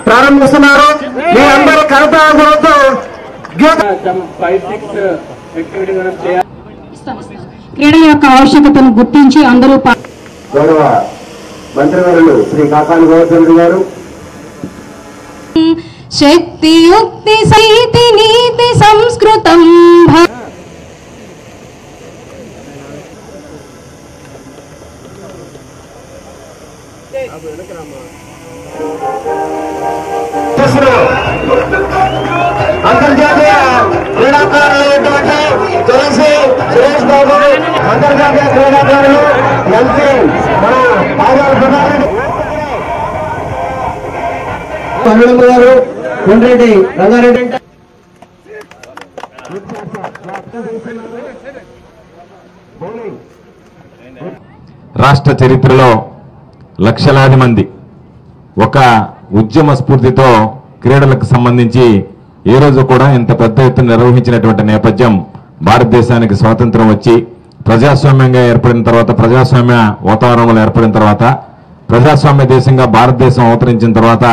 ప్రారంభిస్తున్నారు. మీ అందరూ కరతాళాలతో క్రీడ యొక్క ఆవశ్యకతను గుర్తించి అందరూ గౌరవ మంత్రివర్యులు శ్రీ కాకాని గోవర్ధన్ గారు శక్తి యుక్తి సైతి నీతి సంస్కృతం అంతర్జాతీయ క్రీడాకారులైనటువంటి తులసి సురేష్ బాబు, అంతర్జాతీయ క్రీడాకారులు ఎల్సీ మన పాదాల ప్రధాని అరుణమ్మ గారు, కొండ్రెడ్డి రంగారెడ్డి. రాష్ట్ర చరిత్రలో లక్షలాది మంది ఒక ఉద్యమ స్ఫూర్తితో క్రీడలకు సంబంధించి ఏ రోజు కూడా ఇంత పెద్ద ఎత్తున నిర్వహించినటువంటి నేపథ్యం భారతదేశానికి స్వాతంత్రం వచ్చి ప్రజాస్వామ్యంగా ఏర్పడిన తర్వాత, ప్రజాస్వామ్య వాతావరణంలో ఏర్పడిన తర్వాత, ప్రజాస్వామ్య దేశంగా భారతదేశం అవతరించిన తర్వాత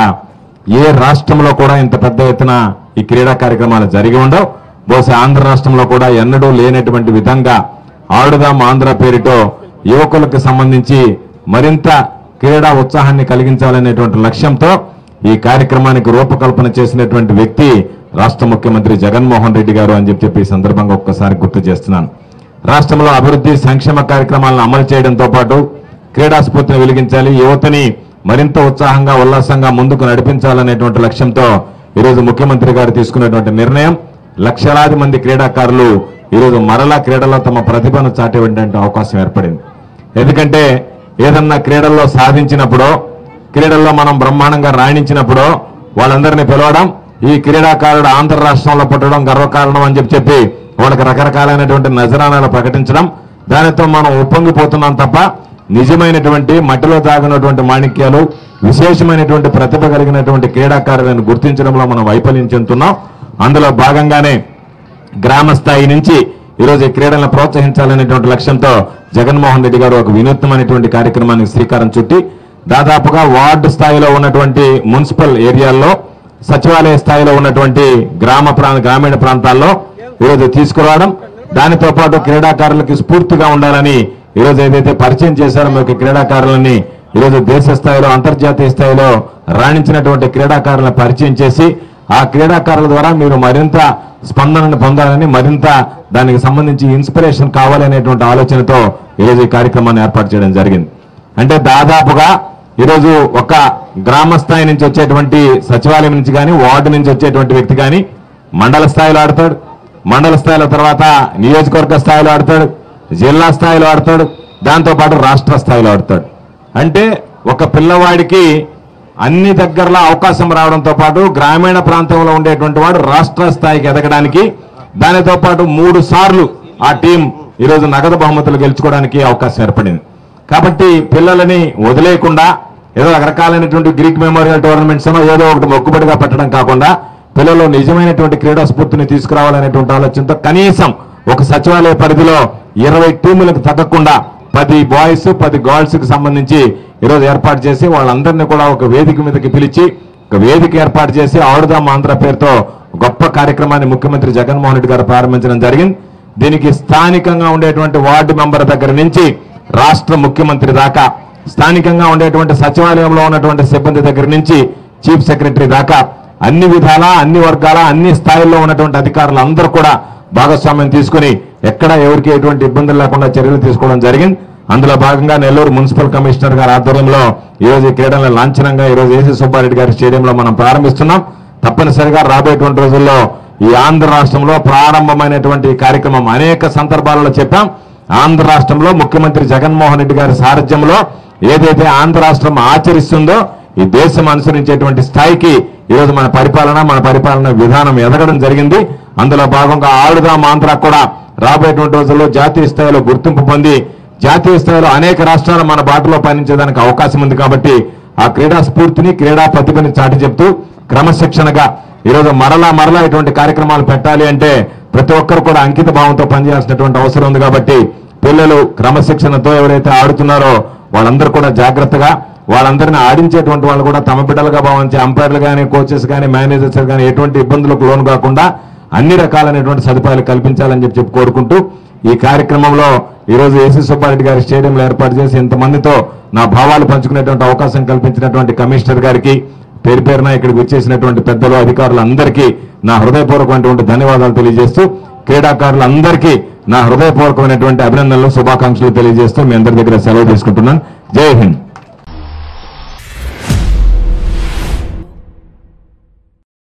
ఏ రాష్ట్రంలో కూడా ఇంత పెద్ద ఎత్తున ఈ క్రీడా కార్యక్రమాలు జరిగి ఉండవు. బహుశా ఆంధ్ర రాష్ట్రంలో కూడా ఎన్నడూ లేనటువంటి విధంగా ఆడుదాం ఆంధ్ర పేరుతో యువకులకు సంబంధించి మరింత క్రీడా ఉత్సాహాన్ని కలిగించాలనేటువంటి లక్ష్యంతో ఈ కార్యక్రమానికి రూపకల్పన చేసినటువంటి వ్యక్తి రాష్ట్ర ముఖ్యమంత్రి జగన్మోహన్ రెడ్డి గారు అని చెప్పి ఈ సందర్భంగా ఒక్కసారి గుర్తు చేస్తున్నాను. రాష్ట్రంలో అభివృద్ధి సంక్షేమ కార్యక్రమాలను అమలు చేయడంతో పాటు క్రీడా స్ఫూర్తిని వెలిగించాలి, యువతని మరింత ఉత్సాహంగా ఉల్లాసంగా ముందుకు నడిపించాలనేటువంటి లక్ష్యంతో ఈరోజు ముఖ్యమంత్రి గారు తీసుకున్నటువంటి నిర్ణయం లక్షలాది మంది క్రీడాకారులు ఈరోజు మరలా క్రీడలో తమ ప్రతిభను చాటేటువంటి అవకాశం ఏర్పడింది. ఎందుకంటే ఏదన్నా క్రీడల్లో సాధించినప్పుడో, క్రీడల్లో మనం బ్రహ్మాండంగా రాణించినప్పుడో వాళ్ళందరినీ పిలవడం, ఈ క్రీడాకారుడు ఆంధ్ర రాష్ట్రంలో పుట్టడం గర్వకారణం అని చెప్పి వాళ్ళకి రకరకాలైనటువంటి నజరానాలు ప్రకటించడం, దానితో మనం ఉప్పొంగిపోతున్నాం తప్ప నిజమైనటువంటి మట్టిలో తాగినటువంటి మాణిక్యాలు, విశేషమైనటువంటి ప్రతిభ కలిగినటువంటి క్రీడాకారులను గుర్తించడంలో మనం వైఫల్యం చెందుతున్నాం. అందులో భాగంగానే గ్రామ స్థాయి నుంచి ఈరోజు ఈ క్రీడలను ప్రోత్సహించాలనేటువంటి లక్ష్యంతో జగన్మోహన్ రెడ్డి గారు ఒక వినూత్నమైనటువంటి కార్యక్రమానికి శ్రీకారం చుట్టి దాదాపుగా వార్డు స్థాయిలో ఉన్నటువంటి మున్సిపల్ ఏరియాల్లో, సచివాలయ స్థాయిలో ఉన్నటువంటి గ్రామీణ ప్రాంతాల్లో ఈరోజు తీసుకురావడం, దానితో పాటు క్రీడాకారులకి స్ఫూర్తిగా ఉండాలని ఈరోజు ఏదైతే పరిచయం చేశారో మీ క్రీడాకారులని ఈరోజు దేశ స్థాయిలో అంతర్జాతీయ స్థాయిలో రాణించినటువంటి క్రీడాకారులను పరిచయం చేసి ఆ క్రీడాకారుల ద్వారా మీరు మరింత స్పందనను పొందాలని, మరింత దానికి సంబంధించి ఇన్స్పిరేషన్ కావాలనేటువంటి ఆలోచనతో ఈరోజు ఈ కార్యక్రమాన్ని ఏర్పాటు చేయడం జరిగింది. అంటే దాదాపుగా ఈరోజు ఒక గ్రామ స్థాయి నుంచి వచ్చేటువంటి సచివాలయం నుంచి కానీ, వార్డు నుంచి వచ్చేటువంటి వ్యక్తి కానీ మండల స్థాయిలో ఆడతాడు, మండల స్థాయిలో తర్వాత నియోజకవర్గ స్థాయిలో ఆడతాడు, జిల్లా స్థాయిలో ఆడతాడు, దాంతోపాటు రాష్ట్ర స్థాయిలో ఆడతాడు. అంటే ఒక పిల్లవాడికి అన్ని దగ్గరలో అవకాశం రావడంతో పాటు గ్రామీణ ప్రాంతంలో ఉండేటువంటి వాడు రాష్ట్ర స్థాయికి ఎదగడానికి, దానితో పాటు 3 సార్లు ఆ టీం ఈరోజు నగదు బహుమతులు గెలుచుకోవడానికి అవకాశం ఏర్పడింది. కాబట్టి పిల్లలని వదిలేయకుండా ఏదో రకరకాలైనటువంటి గ్రీక్ మెమోరియల్ టోర్నమెంట్స్ ఏదో ఒకటి మొక్కుబడిగా పెట్టడం కాకుండా పిల్లల్లో నిజమైనటువంటి క్రీడా స్ఫూర్తిని తీసుకురావాలనేటువంటి ఆలోచనతో కనీసం ఒక సచివాలయ పరిధిలో 20 టీములకు తగ్గకుండా 10 బాయ్స్ 10 గర్ల్స్ కి సంబంధించి ఈరోజు ఏర్పాటు చేసి వాళ్ళందరినీ కూడా ఒక వేదిక మీదకి పిలిచి ఒక వేదిక ఏర్పాటు చేసి ఆడుదాం ఆంధ్ర పేరుతో గొప్ప కార్యక్రమాన్ని ముఖ్యమంత్రి జగన్మోహన్ రెడ్డి గారు ప్రారంభించడం జరిగింది. దీనికి స్థానికంగా ఉండేటువంటి వార్డు మెంబర్ దగ్గర నుంచి రాష్ట్ర ముఖ్యమంత్రి దాకా, స్థానికంగా ఉండేటువంటి సచివాలయంలో ఉన్నటువంటి సిబ్బంది దగ్గర నుంచి చీఫ్ సెక్రటరీ దాకా అన్ని విధాల, అన్ని వర్గాల, అన్ని స్థాయిల్లో ఉన్నటువంటి అధికారులు అందరూ కూడా భాగస్వామ్యం తీసుకుని ఎక్కడ ఎవరికి ఎటువంటి ఇబ్బందులు లేకుండా చర్యలు తీసుకోవడం జరిగింది. అందులో భాగంగా నెల్లూరు మున్సిపల్ కమిషనర్ గారి ఆధ్వర్యంలో ఈరోజు ఈ క్రీడలను లాంఛనంగా ఈరోజు ఏసీ సుబ్బారెడ్డి గారి స్టేడియంలో మనం ప్రారంభిస్తున్నాం. తప్పనిసరిగా రాబోయేటువంటి రోజుల్లో ఈ ఆంధ్ర రాష్ట్రంలో ప్రారంభమైనటువంటి కార్యక్రమం అనేక సందర్భాలలో చెప్పాం. ఆంధ్ర రాష్ట్రంలో ముఖ్యమంత్రి జగన్మోహన్ రెడ్డి గారి సారథ్యంలో ఏదైతే ఆంధ్ర రాష్ట్రం ఆచరిస్తుందో ఈ దేశం అనుసరించేటువంటి స్థాయికి ఈరోజు మన పరిపాలన విధానం ఎదగడం జరిగింది. అందులో భాగంగా ఆడుదాం ఆంధ్ర కూడా రాబోయేటువంటి రోజుల్లో జాతీయ స్థాయిలో గుర్తింపు పొంది జాతీయ స్థాయిలో అనేక రాష్ట్రాలు మన బాటలో పయనించేదానికి అవకాశం ఉంది. కాబట్టి ఆ క్రీడా స్ఫూర్తిని, క్రీడా ప్రతిభని చాటి చెప్తూ క్రమశిక్షణగా ఈరోజు మరలా ఇటువంటి కార్యక్రమాలు పెట్టాలి అంటే ప్రతి ఒక్కరు కూడా అంకిత భావంతో పనిచేయాల్సినటువంటి అవసరం ఉంది. కాబట్టి పిల్లలు క్రమశిక్షణతో ఎవరైతే ఆడుతున్నారో వాళ్ళందరూ కూడా జాగ్రత్తగా, వాళ్ళందరినీ ఆడించేటువంటి వాళ్ళు కూడా తమ బిడ్డలుగా భావించే అంపైర్లు కానీ, కోచెస్ కానీ, మేనేజర్స్ కానీ ఎటువంటి ఇబ్బందులకు లోను కాకుండా అన్ని రకాలైనటువంటి సదుపాయాలు కల్పించాలని చెప్పి కోరుకుంటూ ఈ కార్యక్రమంలో ఈరోజు ఏసీ సుబ్బారెడ్డి గారి స్టేడియంలో ఏర్పాటు చేసి ఇంతమందితో నా భావాలు పంచుకునేటువంటి అవకాశం కల్పించినటువంటి కమిషనర్ గారికి, పేరు పేరున ఇక్కడికి వచ్చేసినటువంటి పెద్దలు, అధికారులందరికీ నా హృదయపూర్వకమైనటువంటి ధన్యవాదాలు తెలియజేస్తూ, క్రీడాకారులందరికీ నా హృదయపూర్వకమైనటువంటి అభినందనలు, శుభాకాంక్షలు తెలియజేస్తూ మీ అందరి దగ్గర సెలవు తీసుకుంటున్నాను. జై హింద్.